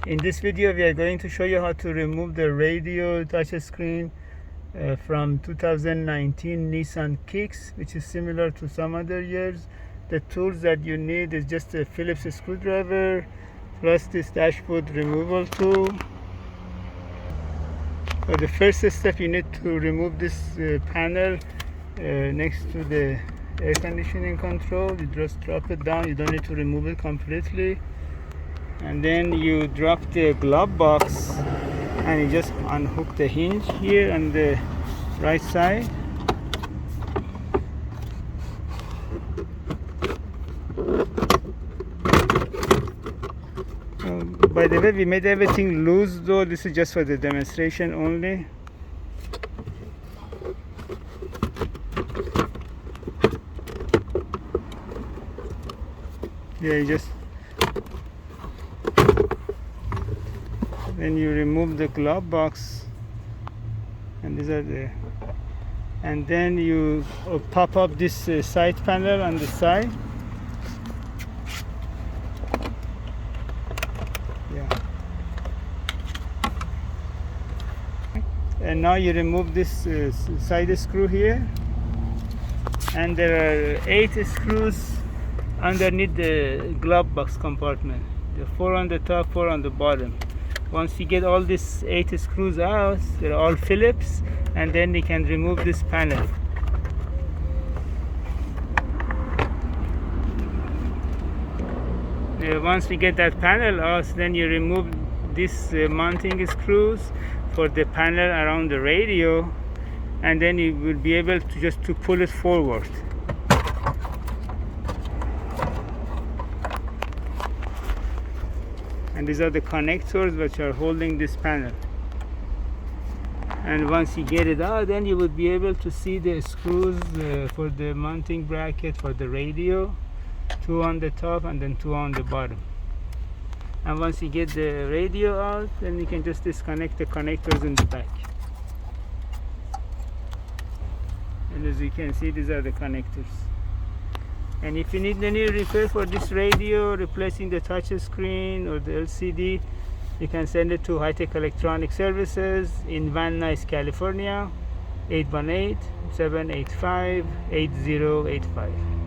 In this video we are going to show you how to remove the radio touchscreen from 2019 Nissan Kicks, which is similar to some other years. The tools that you need is just a Phillips screwdriver plus this dashboard removal tool. So the first step, you need to remove this panel next to the air conditioning control. You just drop it down. You don't need to remove it completely. And then you drop the glove box and you just unhook the hinge here on the right side. By the way, we made everything loose though. This is just for the demonstration only. Yeah, you just then you remove the glove box, and these are the, and then you pop up this side panel on the side. Yeah. And now you remove this side screw here, and there are 8 screws underneath the glove box compartment. There are 4 on the top, 4 on the bottom. Once you get all these 8 screws out, they're all Phillips, and then you can remove this panel. Once we get that panel out, then you remove these mounting screws for the panel around the radio, and then you will be able to just pull it forward. And these are the connectors which are holding this panel. And once you get it out, then you will be able to see the screws for the mounting bracket for the radio. 2 on the top and then 2 on the bottom. And once you get the radio out, then you can just disconnect the connectors in the back. And as you can see, these are the connectors. And if you need any repair for this radio, replacing the touch screen or the LCD, you can send it to High Tech Electronic Services in Van Nuys, California, 818-785-8085.